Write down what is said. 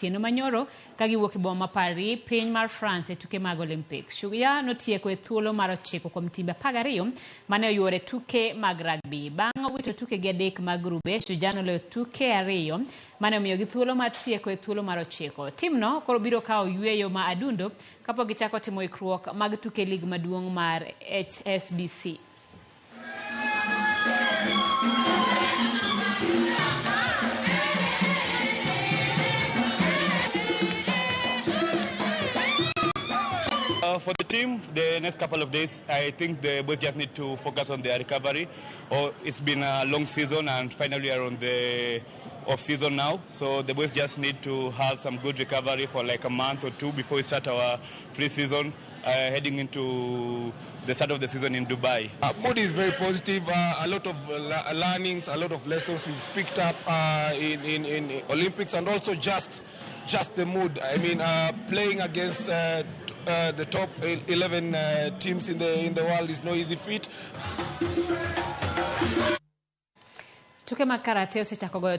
Tieno manyoro kagiwuok e boma Paris, piny mar France e tuke mag Olimpiks. Shujaa notieko e thuolo mar 9 kuom timbe 12 mane oyuore tuke mag rugby. Bang' wito tuke gi 3 mag grube, Shujaa noloyo tuke 2 mane omiyogi thuolo mar tieko e thuolo mar 9. Timno koro biro kawo yueyo ma adundo kapok gichako timo ikruok mag tuke lig maduong' mar HSBC. For the team, the next couple of days, I think the boys just need to focus on their recovery. It's been a long season and finally we are on the off-season now. So the boys just need to have some good recovery for like a month or 2 before we start our pre-season, heading into the start of the season in Dubai. Mood is very positive. A lot of learnings, a lot of lessons we've picked up in Olympics, and also just the mood. I mean, playing against the top 11 teams in the world is no easy feat. Tuke mag karate osechako goyo